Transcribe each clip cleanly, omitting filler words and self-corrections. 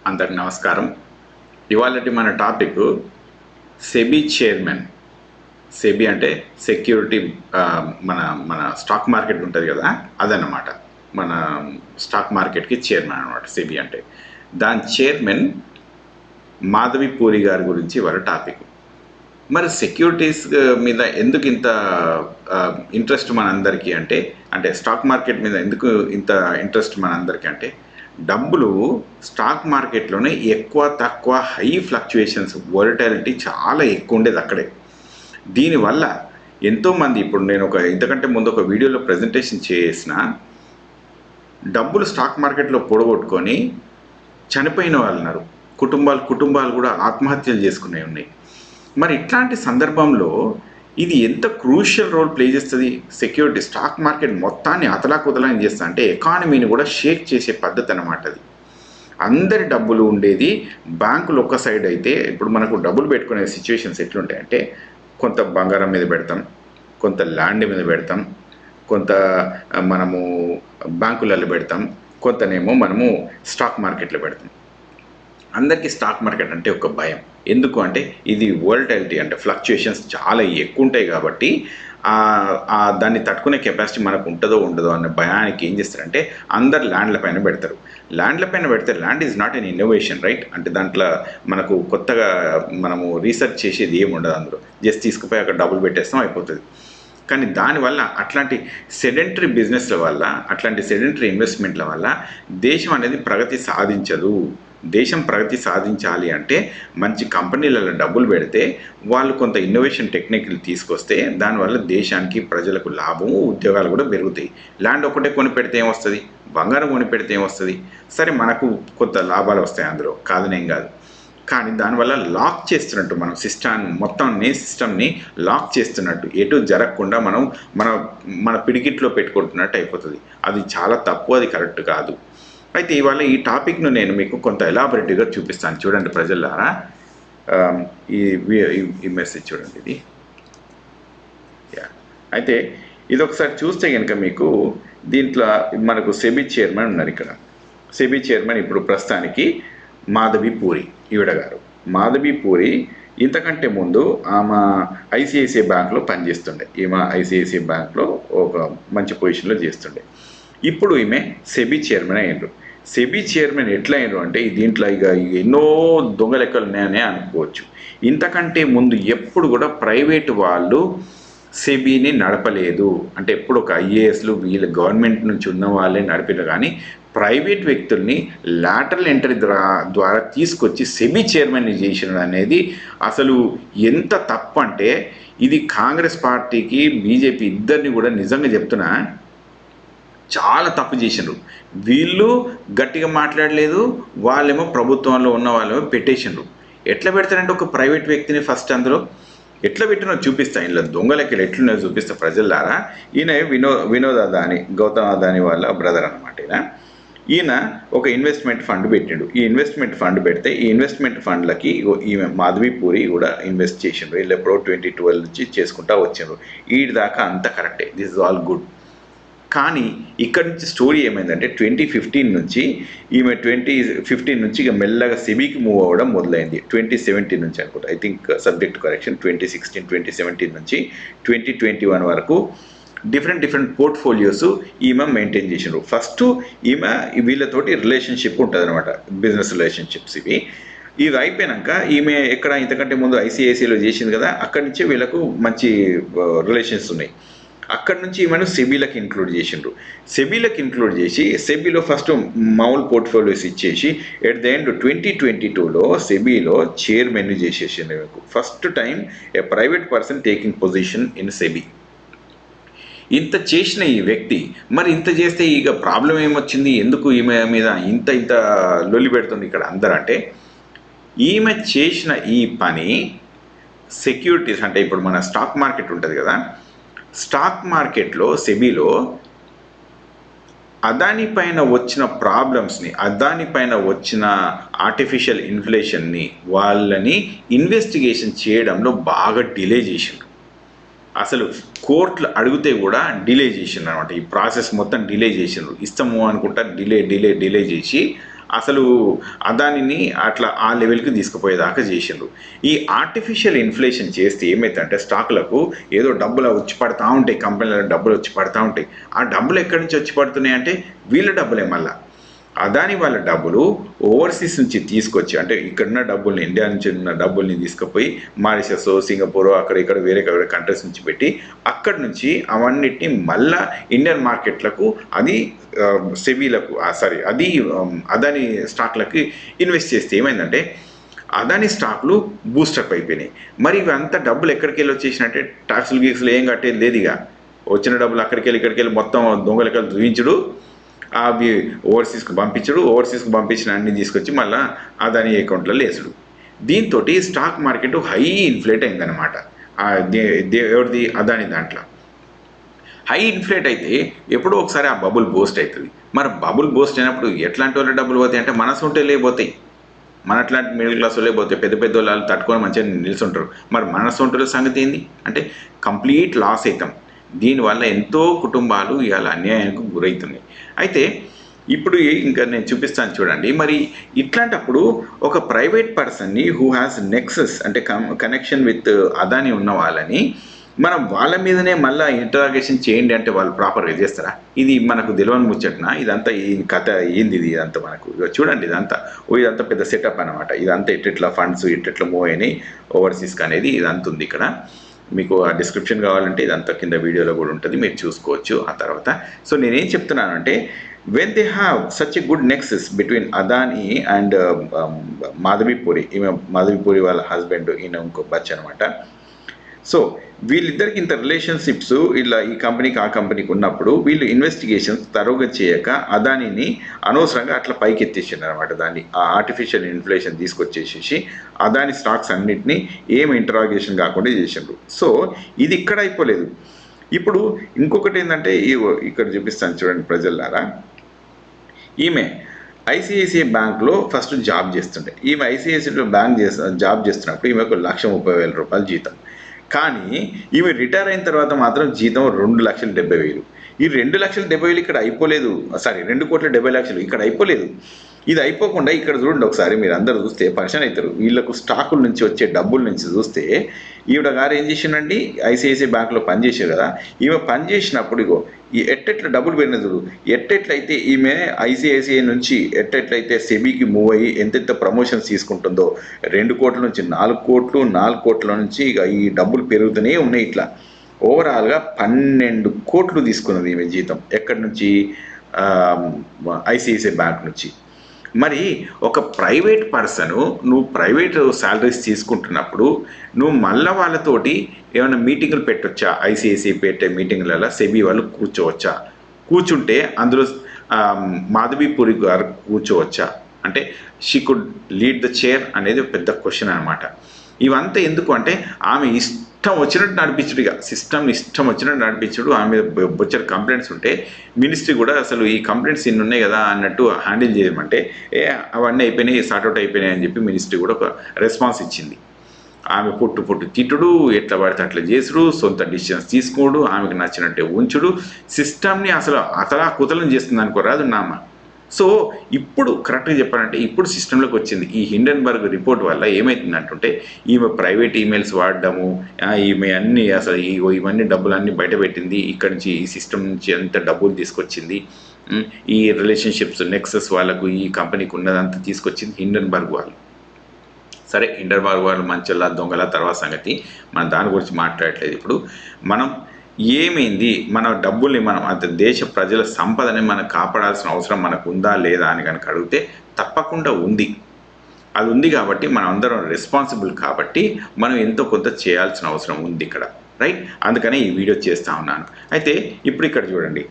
అందరికి నమస్కారం. ఇవాళటి మన టాపిక్ సెబీ చైర్మన్. సెబీ అంటే సెక్యూరిటీ, మన మన స్టాక్ మార్కెట్ ఉంటుంది కదా, అదన్నమాట. మన స్టాక్ మార్కెట్కి చైర్మన్ అనమాట సెబీ అంటే. దాని చైర్మన్ మాధవి పూరి గారి గురించి ఇవాళ టాపిక్. మరి సెక్యూరిటీస్ మీద ఎందుకు ఇంత ఇంట్రెస్ట్ మనందరికీ అంటే స్టాక్ మార్కెట్ మీద ఎందుకు ఇంత ఇంట్రెస్ట్ మనందరికీ అంటే, డబ్బులు స్టాక్ మార్కెట్లోనే ఎక్కువ తక్కువ హై ఫ్లక్చుయేషన్స్, వోలటాలిటీ చాలా ఎక్కువ ఉండేది అక్కడే. దీనివల్ల ఎంతోమంది, ఇప్పుడు నేను ఇంతకంటే ముందు ఒక వీడియోలో ప్రజెంటేషన్ చేసిన, డబ్బులు స్టాక్ మార్కెట్లో పొడగొట్టుకొని చనిపోయిన వాళ్ళు ఉన్నారు. కుటుంబాలు కూడా ఆత్మహత్యలు చేసుకునే ఉన్నాయి. మరి ఇట్లాంటి సందర్భంలో ఇది ఎంత క్రూషియల్ రోల్ ప్లే చేస్తుంది. సెక్యూరిటీ స్టాక్ మార్కెట్ మొత్తాన్ని అతలాకుతలని చేస్తా అంటే ఎకానమీని కూడా షేక్ చేసే పద్ధతి అన్నమాట అది. అందరి డబ్బులు ఉండేది బ్యాంకులు ఒక్క సైడ్ అయితే, ఇప్పుడు మనకు డబ్బులు పెట్టుకునే సిచ్యువేషన్స్ ఎట్లుంటాయంటే, కొంత బంగారం మీద పెడతాం, కొంత ల్యాండ్ మీద పెడతాం, కొంత మనము బ్యాంకులలో పెడతాం, కొంతనేమో మనము స్టాక్ మార్కెట్లో పెడతాం. అందరికీ స్టాక్ మార్కెట్ అంటే ఒక భయం. ఎందుకు అంటే ఇది వోలటాలిటీ, అంటే ఫ్లక్చుయేషన్స్ చాలా ఎక్కువ ఉంటాయి కాబట్టి దాన్ని తట్టుకునే కెపాసిటీ మనకు ఉంటుందో ఉండదో అన్న భయానికి ఏం చేస్తారంటే అందరు ల్యాండ్ల పైన పెడతారు. ల్యాండ్ల పైన పెడితే land is not an innovation, right? అంటే దాంట్లో మనకు కొత్తగా మనము రీసెర్చ్ చేసేది ఏమి ఉండదు. అందులో జస్ట్ తీసుకుపోయి అక్కడ డబ్బులు పెట్టేస్తాం, అయిపోతుంది. కానీ దానివల్ల అట్లాంటి సెడెంటరీ బిజినెస్ల వల్ల, అట్లాంటి సెడెంటరీ ఇన్వెస్ట్మెంట్ల వల్ల దేశం అనేది ప్రగతి సాధించదు. దేశం ప్రగతి సాధించాలి అంటే మంచి కంపెనీలలో డబ్బులు పెడితే వాళ్ళు కొంత ఇన్నోవేషన్ టెక్నిక్లు తీసుకొస్తే దానివల్ల దేశానికి ప్రజలకు లాభము, ఉద్యోగాలు కూడా పెరుగుతాయి. ల్యాండ్ ఒకటే కొని పెడితే ఏమొస్తుంది, బంగారం కొని పెడితే ఏమొస్తుంది? సరే, మనకు కొంత లాభాలు వస్తాయి అందులో, కాదనేం కాదు. కానీ దానివల్ల లాక్ చేస్తున్నట్టు, మనం సిస్టమ్ని లాక్ చేస్తున్నట్టు, ఎటు జరగకుండా మనం మన పిడికిట్లో పెట్టుకుంటున్నట్టు అయిపోతుంది. అది చాలా తప్పు, అది కరెక్ట్ కాదు. అయితే ఇవాళ ఈ టాపిక్ను నేను మీకు కొంత ఎలాబొరేటివ్గా చూపిస్తాను. చూడండి ప్రజలారా, ఈ మెసేజ్ చూడండి. ఇది అయితే ఇది ఒకసారి చూస్తే కనుక మీకు దీంట్లో మనకు సెబీ చైర్మన్ ఉన్నారు. ఇక్కడ సెబీ చైర్మన్ ఇప్పుడు ప్రస్తుతానికి మాధవి పూరి ఈవిడ గారు. మాధవి పూరి ఇంతకంటే ముందు ఆమె ఐసిఐసిఐ బ్యాంక్లో పనిచేస్తుండే. ఈమె ఐసిఐసిఐ బ్యాంక్లో ఒక మంచి పొజిషన్లో చేస్తుండే. ఇప్పుడు ఈమె సెబీ చైర్మన్ అయ్యారు. సెబీ చైర్మన్ ఎట్లా అయ్యారు అంటే, దీంట్లో ఇక ఎన్నో దొంగ లెక్కలు ఉన్నాయనే అనుకోవచ్చు. ఇంతకంటే ముందు ఎప్పుడు కూడా ప్రైవేటు వాళ్ళు సెబీని నడపలేదు. అంటే ఎప్పుడు ఒక ఐఏఎస్లు వీళ్ళ గవర్నమెంట్ నుంచి ఉన్న వాళ్ళే నడిపారు. కానీ ప్రైవేట్ వ్యక్తుల్ని లాటరల్ ఎంట్రీ ద్వారా తీసుకొచ్చి సెబీ చైర్మన్ని చేసిన అనేది అసలు ఎంత తప్పు అంటే, ఇది కాంగ్రెస్ పార్టీకి బీజేపీ ఇద్దరిని కూడా నిజంగా చెప్తున్నా చాలా తప్పు చేసిండ్రు. వీళ్ళు గట్టిగా మాట్లాడలేదు, వాళ్ళేమో ప్రభుత్వంలో ఉన్న వాళ్ళేమో పెట్టేసిండ్రు. ఎట్లా పెడతారంటే ఒక ప్రైవేట్ వ్యక్తిని ఫస్ట్ అందులో ఎట్లా పెట్టినో చూపిస్తా. ఇందులో దొంగ లెక్కలు ఎట్లున్నాయో చూపిస్తా ప్రజలారా. ఈయన వినోద్ అదాని, గౌతమ్ అదాని వాళ్ళ బ్రదర్ అనమాట. ఈయన ఒక ఇన్వెస్ట్మెంట్ ఫండ్ పెట్టిండు. ఈ ఇన్వెస్ట్మెంట్ ఫండ్ పెడితే ఈ ఇన్వెస్ట్మెంట్ ఫండ్లకి ఈమె మాధవి పూరి కూడా ఇన్వెస్ట్ చేసిండ్రు. వీళ్ళు ఎప్పుడో 2012 నుంచి చేసుకుంటా వచ్చిండ్రు. వీడి దాకా అంత కరెక్టే, దిస్ ఇస్ ఆల్ గుడ్. కానీ ఇక్కడి నుంచి స్టోరీ ఏమైందంటే 2015 నుంచి ఈమె 2015 నుంచి ఇక మెల్లగా సెబీకి మూవ్ అవ్వడం మొదలైంది. 2017 నుంచి అనుకుంటా, ఐ థింక్ సబ్జెక్ట్ కరెక్షన్, 2016 2017 నుంచి 2021 వరకు డిఫరెంట్ పోర్ట్ఫోలియోస్ ఈమె మెయింటైన్ చేసినారు. ఫస్ట్ ఈమె వీళ్ళతోటి రిలేషన్షిప్ ఉంటుంది అనమాట, బిజినెస్ రిలేషన్షిప్స్. ఇవి అయిపోయాక ఈమె ఎక్కడ ఇంతకంటే ముందు ఐసిఐసిఐలో చేసింది కదా, అక్కడి నుంచే వీళ్ళకు మంచి రిలేషన్స్ ఉన్నాయి. అక్కడి నుంచి ఈమెను సెబీలకు ఇంక్లూడ్ చేసిండ్రు. సెబీలకు ఇంక్లూడ్ చేసి సెబీలో ఫస్ట్ మామూలు పోర్ట్ఫోలియోస్ ఇచ్చేసి ఎట్ ద ఎండ్ 2022లో సెబీలో చైర్మన్ చేసేసిండు. First time a private person taking position in SEBI. ఇంత చేసిన ఈ వ్యక్తి మరి ఇంత చేస్తే ఇక ప్రాబ్లం ఏమొచ్చింది, ఎందుకు ఈమె మీద ఇంత లొల్లి పెడుతుంది ఇక్కడ అందరంటే, ఈమె చేసిన ఈ పని సెక్యూరిటీస్, అంటే ఇప్పుడు మన స్టాక్ మార్కెట్ ఉంటుంది కదా, స్టాక్ మార్కెట్లో సెబీలో అదాని పైన వచ్చిన ప్రాబ్లమ్స్ని, అదాని పైన వచ్చిన ఆర్టిఫిషియల్ ఇన్ఫ్లేషన్ని వాళ్ళని ఇన్వెస్టిగేషన్ చేయడంలో బాగా డిలే చేసిండ్రు. అసలు కోర్టులు అడిగితే కూడా డిలే చేసిండ్రు అనమాట. ఈ ప్రాసెస్ మొత్తం డిలే చేసిండ్రు. ఇస్తాము అనుకుంటా డిలే చేసి అసలు అదానిని అట్లా ఆ లెవెల్కి తీసుకుపోయేదాకా చేసిండ్రు. ఈ ఆర్టిఫిషియల్ ఇన్ఫ్లేషన్ చేస్తే ఏమవుతుందంటే స్టాకులకు ఏదో డబ్బులు వచ్చి పడతా ఉంటాయి, కంపెనీలకు డబ్బులు వచ్చి పడతా ఉంటాయి. ఆ డబ్బులు ఎక్కడి నుంచి వచ్చి పడుతున్నాయి అంటే వీళ్ళ డబ్బులే. మళ్ళీ అదాని వాళ్ళ డబ్బులు ఓవర్సీస్ నుంచి తీసుకొచ్చి, అంటే ఇక్కడున్న డబ్బుల్ని, ఇండియా నుంచి ఉన్న డబ్బుల్ని తీసుకుపోయి మారిషస్, సింగపూర్, అక్కడ ఇక్కడ వేరే కంట్రీస్ నుంచి పెట్టి అక్కడి నుంచి అవన్నిటిని మళ్ళా ఇండియన్ మార్కెట్లకు అది సెబీలకు అది అదాని స్టాక్లకి ఇన్వెస్ట్ చేస్తే ఏమైందంటే అదాని స్టాక్లు బూస్టప్ అయిపోయినాయి. మరి ఇవి అంత డబ్బులు ఎక్కడికి వెళ్ళి వచ్చేసినట్టే ట్యాక్సులు గీక్సులు ఏం కట్టేది లేదు. ఇక వచ్చిన డబ్బులు అక్కడికి వెళ్ళి ఇక్కడికి వెళ్ళి మొత్తం దొంగలకి చూపించడు, అవి ఓవర్సీస్కి పంపించిన అన్ని తీసుకొచ్చి మళ్ళీ అదాని అకౌంట్లలో వేసుడు. దీంతో స్టాక్ మార్కెట్ హై ఇన్ఫ్లేట్ అయిందనమాట. ఎవరిది? అదాని దాంట్లో హై ఇన్ఫ్లేట్ అయితే ఎప్పుడో ఒకసారి ఆ బబుల్ బోస్ట్ అవుతుంది. మరి బబుల్ బోస్ట్ అయినప్పుడు ఎట్లాంటి వాళ్ళ డబ్బులు పోతాయి అంటే మన సొంటే లేకపోతాయి, మన అట్లాంటి మిడిల్ క్లాస్ వాళ్ళే పోతాయి. పెద్ద పెద్ద వాళ్ళు తట్టుకొని మంచిగా నిలుచుంటారు. మరి మన సొంటుల సంగతి ఏంది అంటే కంప్లీట్ లాస్ అవుతాం. దీనివల్ల ఎంతో కుటుంబాలు ఇవాళ అన్యాయానికి గురవుతున్నాయి. అయితే ఇప్పుడు ఇంకా నేను చూపిస్తాను చూడండి. మరి ఇట్లాంటప్పుడు ఒక ప్రైవేట్ పర్సన్ని హూ హ్యాస్ నెక్సస్ అంటే కనెక్షన్ విత్ అదాని ఉన్న వాళ్ళని మనం వాళ్ళ మీదనే మళ్ళీ ఇంటరాగేషన్ చేయండి అంటే వాళ్ళు ప్రాపర్గా చేస్తారా? ఇది మనకు తెలియని ముచ్చట్న. ఇదంతా ఈ కథ ఏంది? ఇదంతా మనకు చూడండి, ఇదంతా పెద్ద సెటప్ అనమాట. ఇదంతా ఎట్లా ఫండ్స్ ఎట్లా మూవ్ అయినాయి ఓవర్సీస్కి అనేది ఇదంతా ఉంది ఇక్కడ. మీకు ఆ డిస్క్రిప్షన్ కావాలంటే ఇదంతా కింద వీడియోలో కూడా ఉంటుంది, మీరు చూసుకోవచ్చు ఆ తర్వాత. సో నేనేం చెప్తున్నానంటే when they have such a good nexus between Adani and Madhavi puri, ఈమె మాధవి పూరి వాళ్ళ హస్బెండ్, ఈయన ఇంకో బచ్ అనమాట. సో వీళ్ళిద్దరికి ఇంత రిలేషన్షిప్స్ ఇలా ఈ కంపెనీకి ఆ కంపెనీకి ఉన్నప్పుడు వీళ్ళు ఇన్వెస్టిగేషన్స్ తరువుగా చేయక అదానిని అనవసరంగా అట్లా పైకి ఎత్తేసారు అనమాట. దాన్ని ఆ ఆర్టిఫిషియల్ ఇన్ఫ్లేషన్ తీసుకొచ్చేసేసి అదాని స్టాక్స్ అన్నింటినీ ఏం ఇంటరాగేషన్ కాకుండా చేసిండ్రు. సో ఇది ఇక్కడ అయిపోలేదు. ఇప్పుడు ఇంకొకటి ఏంటంటే ఇక్కడ చూపిస్తాను చూడండి ప్రజలారా. ఈమె ఐసిఐసిఐ బ్యాంక్లో ఫస్ట్ జాబ్ చేస్తుండే. ఈమె ఐసిఐసిఐ బ్యాంక్ జాబ్ చేస్తున్నప్పుడు ఈమెకు 1,30,000 రూపాయలు జీతం. కానీ ఈమె రిటైర్ అయిన తర్వాత మాత్రం జీతం 2,70,000. ఈ 2,70,000 ఇక్కడ అయిపోలేదు, 2,70,00,000 ఇక్కడ అయిపోలేదు. ఇది అయిపోకుండా ఇక్కడ చూడండి ఒకసారి, మీరు అందరూ చూస్తే పరిచయం అవుతారు. వీళ్ళకు స్టాకుల నుంచి వచ్చే డబ్బుల నుంచి చూస్తే ఈవిడ గారు ఏం చేసిండండి, ఐసిఐసిఐ బ్యాంక్లో పనిచేసారు కదా. ఈమె పనిచేసినప్పుడు ఇగో ఈ ఎట్టెట్ల డబ్బులు పెరిగిన చూడు, ఎట్టెట్లయితే ఈమె ఐసిఐసిఐ నుంచి ఎట్టెట్లయితే సెబీకి మూవ్ అయ్యి ఎంతెంత ప్రమోషన్స్ తీసుకుంటుందో 2 కోట్ల నుంచి 4 కోట్లు, 4 కోట్ల నుంచి ఇక ఈ డబ్బులు పెరుగుతూనే ఉన్నాయి. ఇట్లా ఓవరాల్గా 12 కోట్లు తీసుకున్నది ఈమె జీతం. ఎక్కడి నుంచి? ఐసిఐసిఐ బ్యాంక్ నుంచి. మరి ఒక ప్రైవేట్ పర్సను నువ్వు ప్రైవేట్ శాలరీస్ తీసుకుంటున్నప్పుడు నువ్వు మళ్ళీ వాళ్ళతోటి ఏమైనా మీటింగులు పెట్టొచ్చా? ఐసిఐసిఐ పెట్టే మీటింగ్లలో సెబీ వాళ్ళు కూర్చోవచ్చా? కూర్చుంటే అందులో మాధవి పూరి గారు కూర్చోవచ్చా? అంటే she could lead the chair అనేది పెద్ద క్వశ్చన్ అనమాట. ఇవంతా ఎందుకు అంటే ఆమె ఇష్టం వచ్చినట్టు నడిపించుడు, ఇక సిస్టమ్ని ఇష్టం వచ్చినట్టు నడిపించుడు. ఆమె బొచ్చర్ కంప్లైంట్స్ ఉంటే మినిస్ట్రీ కూడా అసలు ఈ కంప్లైంట్స్ ఇన్ని ఉన్నాయి కదా అన్నట్టు హ్యాండిల్ చేయమంటే అవన్నీ అయిపోయినాయి, సార్ట్అవుట్ అయిపోయినాయి అని చెప్పి మినిస్ట్రీ కూడా ఒక రెస్పాన్స్ ఇచ్చింది. ఆమె పొట్టు తిట్టుడు, ఎట్లా పడితే అట్లా చేసుడు, సొంత డిసిషన్స్ తీసుకోడు, ఆమెకు నచ్చినట్టే ఉంచుడు, సిస్టమ్ని అసలు అతలా కుతలం చేస్తుంది అనుకోరాదు నామ. సో ఇప్పుడు కరెక్ట్గా చెప్పాలంటే ఇప్పుడు సిస్టంలోకి వచ్చింది. ఈ హిండెన్బర్గ్ రిపోర్ట్ వల్ల ఏమవుతుంది అంటుంటే ఈమె ప్రైవేట్ ఈమెయిల్స్ వాడడము, ఈమె అన్ని అసలు ఇవన్నీ డబ్బులన్నీ బయటపెట్టింది, ఇక్కడి నుంచి ఈ సిస్టమ్ నుంచి ఎంత డబ్బులు తీసుకొచ్చింది, ఈ రిలేషన్షిప్స్ నెక్సస్ వాళ్ళకు ఈ కంపెనీకి ఉన్నదంతా తీసుకొచ్చింది హిండెన్బర్గ్ వాళ్ళు. సరే, హిండెన్బర్గ్ వాళ్ళు మంచోళ్ళ దొంగల తర్వాత సంగతి, మనం దాని గురించి మాట్లాడట్లేదు. ఇప్పుడు మనం ఏమైంది, మన డబ్బుల్ని మనం అంత దేశ ప్రజల సంపదని మనం కాపాడాల్సిన అవసరం మనకు ఉందా లేదా అని కనుక అడిగితే తప్పకుండా ఉంది. అది ఉంది కాబట్టి మనం అందరం రెస్పాన్సిబుల్ కాబట్టి మనం ఎంతో కొంత చేయాల్సిన అవసరం ఉంది ఇక్కడ, రైట్? అందుకనే ఈ వీడియో చేస్తూ ఉన్నాను. అయితే ఇప్పుడు ఇక్కడ చూడండి,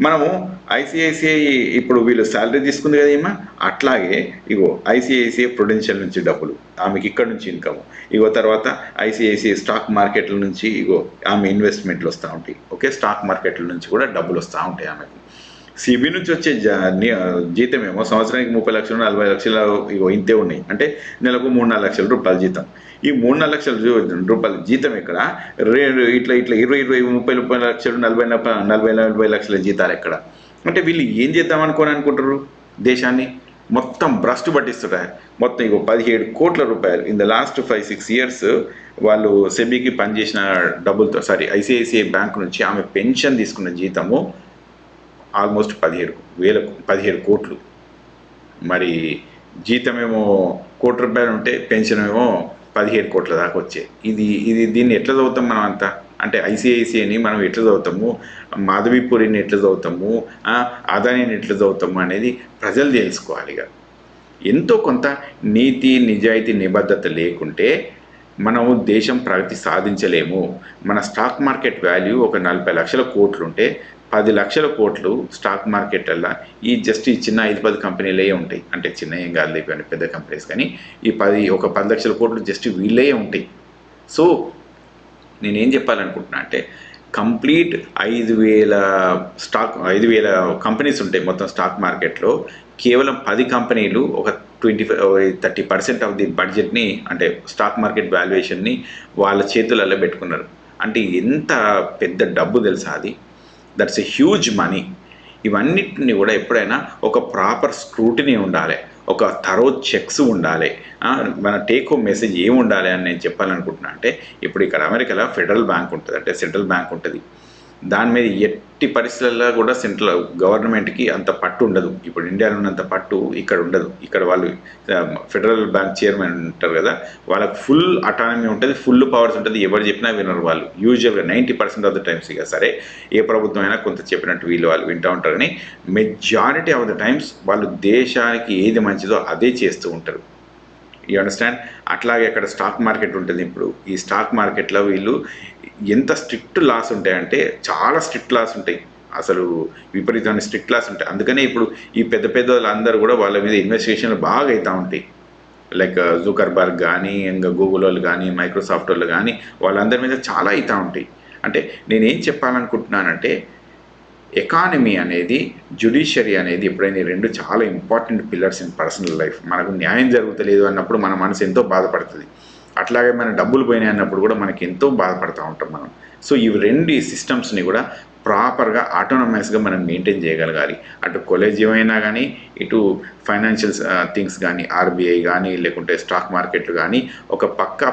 మనము ఐసిఐసిఐ ఇప్పుడు వీళ్ళు శాలరీ తీసుకుంది కదా ఏమో, అట్లాగే ఇగో ఐసిఐసిఐ ప్రుడెన్షియల్ నుంచి డబ్బులు ఆమెకి ఇక్కడ నుంచి ఇన్కమ్, ఇగో తర్వాత ఐసిఐసిఐ స్టాక్ మార్కెట్ల నుంచి ఇగో ఆమె ఇన్వెస్ట్మెంట్లు వస్తూ ఉంటాయి. ఓకే, స్టాక్ మార్కెట్ల నుంచి కూడా డబ్బులు వస్తూ ఉంటాయి ఆమెకు. సిబి నుంచి వచ్చే జీతం ఏమో సంవత్సరానికి 30 లక్షలు 40 లక్షల ఇగో ఇంతే ఉన్నాయి. అంటే నెలకు 3-4 లక్షల రూపాయల జీతం. ఈ 3-4 లక్షల రూపాయల జీతం ఇక్కడ ఇట్లా 20-30 లక్షలు 40-40 లక్షల జీతాలు ఎక్కడ? అంటే వీళ్ళు ఏం చేద్దాం అనుకుంటారు దేశాన్ని? మొత్తం భ్రష్టు పట్టిస్తున్నారు. మొత్తం ఇగో 17 కోట్ల రూపాయలు ఇన్ ద లాస్ట్ 5-6 ఇయర్స్ వాళ్ళు సెబీకి పనిచేసిన డబ్బులతో, సారీ ఐసిఐసిఐ బ్యాంక్ నుంచి ఆమె పెన్షన్ తీసుకున్న జీతము ఆల్మోస్ట్ 17 కోట్లు. మరి జీతమేమో ₹1,00,00,000 ఉంటే పెన్షన్ ఏమో 17 కోట్ల దాకా వచ్చాయి. దీన్ని ఎట్లా చదువుతాం మనం అంతా? అంటే ఐసిఐసిఐని మనం ఎట్లా చదువుతాము, మాధవీపురిని ఎట్లా చదువుతాము, అదానిని ఎట్లా చదువుతాము అనేది ప్రజలు తెలుసుకోవాలిగా. ఎంతో కొంత నీతి నిజాయితీ నిబద్ధత లేకుంటే మనము దేశం ప్రగతి సాధించలేము. మన స్టాక్ మార్కెట్ వాల్యూ ఒక 40 లక్షల కోట్లు ఉంటే 10 లక్షల కోట్లు స్టాక్ మార్కెట్ వల్ల ఈ చిన్న 5-10 కంపెనీలే ఉంటాయి. అంటే చిన్న ఏం కాదు లేకపోతే పెద్ద కంపెనీస్, కానీ ఒక 10 లక్షల కోట్లు జస్ట్ వీళ్ళే ఉంటాయి. సో నేనేం చెప్పాలనుకుంటున్నా అంటే కంప్లీట్ 5,000 కంపెనీస్ ఉంటాయి మొత్తం స్టాక్ మార్కెట్లో. కేవలం 10 కంపెనీలు ఒక 25-30% ఆఫ్ ది బడ్జెట్ని, అంటే స్టాక్ మార్కెట్ వాల్యుయేషన్ని వాళ్ళ చేతులలో పెట్టుకున్నారు. అంటే ఎంత పెద్ద డబ్బు తెలుసా అది? That's a huge money. ఇవన్నిటిని కూడా ఎప్పుడైనా ఒక ప్రాపర్ స్క్రూటినీ ఉండాలి, ఒక థరో చెక్స్ ఉండాలి. మన టేక్ హోమ్ మెసేజ్ ఏమి ఉండాలి అని నేను చెప్పాలనుకుంటున్నా అంటే, ఇప్పుడు ఇక్కడ అమెరికాలో ఫెడరల్ బ్యాంక్ ఉంటుంది, అంటే సెంట్రల్ బ్యాంక్ ఉంటుంది. దాని మీద ఎట్టి పరిస్థితుల్లో కూడా సెంట్రల్ గవర్నమెంట్కి అంత పట్టు ఉండదు. ఇప్పుడు ఇండియాలో ఉన్నంత పట్టు ఇక్కడ ఉండదు. ఇక్కడ వాళ్ళు ఫెడరల్ బ్యాంక్ చైర్మన్ ఉంటారు కదా, వాళ్ళకి ఫుల్ అటానమీ ఉంటుంది, ఫుల్ పవర్స్ ఉంటుంది. ఎవరు చెప్పినా వినరు వాళ్ళు. యూజువల్గా 90% ఆఫ్ ద టైమ్స్, ఇక సరే ఏ ప్రభుత్వం అయినా కొంత చెప్పినట్టు వాళ్ళు వింటూ ఉంటారు, కానీ మెజారిటీ ఆఫ్ ద టైమ్స్ వాళ్ళు దేశానికి ఏది మంచిదో అదే చేస్తూ ఉంటారు. You understand? అట్లాగే అక్కడ స్టాక్ మార్కెట్ ఉంటుంది. ఇప్పుడు ఈ స్టాక్ మార్కెట్లో వీళ్ళు ఎంత స్ట్రిక్ట్ లాస్ ఉంటాయంటే చాలా స్ట్రిక్ట్ లాస్ ఉంటాయి, అసలు విపరీతమైన స్ట్రిక్ట్ లాస్ ఉంటాయి. అందుకనే ఇప్పుడు ఈ పెద్ద వాళ్ళందరూ కూడా వాళ్ళ మీద ఇన్వెస్టిగేషన్లు బాగా అవుతూ ఉంటాయి. లైక్ జుకర్బర్గ్ కానీ, ఇంకా గూగుల్ వాళ్ళు కానీ, మైక్రోసాఫ్ట్ వాళ్ళు కానీ, వాళ్ళందరి మీద చాలా అవుతూ ఉంటాయి. అంటే నేనేం చెప్పాలనుకుంటున్నానంటే ఎకానమీ అనేది, జ్యుడిషియరీ అనేది ఎప్పుడైనా రెండు చాలా important pillars in personal life. మనకు న్యాయం జరుగుతలేదు అన్నప్పుడు మన మనసు ఎంతో బాధపడుతుంది. అట్లాగే మన డబ్బులు పోయినాయి అన్నప్పుడు కూడా మనకి ఎంతో బాధపడుతూ ఉంటాం మనం. సో ఈ రెండు సిస్టమ్స్ని కూడా ప్రాపర్గా ఆటోనమస్గా మనం మెయింటైన్ చేయగలగాలి. అటు కొలేజియం అయినా కానీ, ఇటు ఫైనాన్షియల్ థింగ్స్ కానీ, ఆర్బీఐ కానీ, లేకుంటే స్టాక్ మార్కెట్లు కానీ ఒక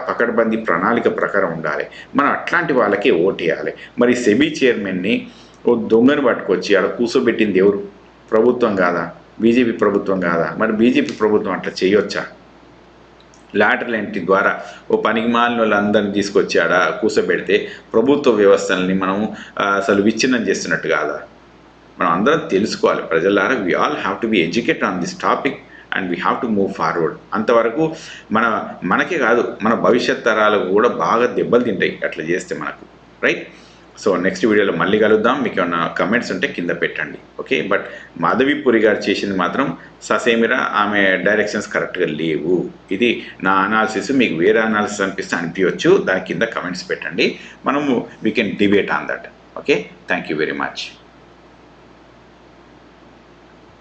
పకడ్బందీ ప్రణాళిక ప్రకారం ఉండాలి. మనం అట్లాంటి వాళ్ళకే ఓటేయాలి. మరి సెబీ చైర్మన్ని ఓ దొంగను పట్టుకొచ్చి ఆడ కూర్చోబెట్టింది ఎవరు? ప్రభుత్వం కాదా? బీజేపీ ప్రభుత్వం కాదా? మరి బీజేపీ ప్రభుత్వం అట్లా చేయొచ్చా? లాటరల్ ఎంట్రీ ద్వారా ఓ పనికిమాలిన వాళ్ళందరినీ తీసుకొచ్చి ఆడ కూర్చోబెడితే ప్రభుత్వ వ్యవస్థలని మనం అసలు విచ్ఛిన్నం చేస్తున్నట్టు కాదా? మనం అందరం తెలుసుకోవాలి ప్రజలారా. We all have to be educated on this topic and we have to move forward. అంతవరకు మనకే కాదు, మన భవిష్యత్ తరాలకు కూడా బాగా దెబ్బలు తింటాయి అట్లా చేస్తే మనకు, రైట్? సో నెక్స్ట్ వీడియోలో మళ్ళీ కలుద్దాం. మీకు ఏమైనా కమెంట్స్ ఉంటే కింద పెట్టండి, ఓకే? బట్ మాధవీపురి గారు చేసింది మాత్రం ససేమిరా, ఆమె డైరెక్షన్స్ కరెక్ట్గా లేవు. ఇది నా అనాలిసిస్. మీకు వేరే అనాలిసిస్ అనిపించవచ్చు, దాని కింద కమెంట్స్ పెట్టండి. మనము we can debate on that, okay? Thank you very much.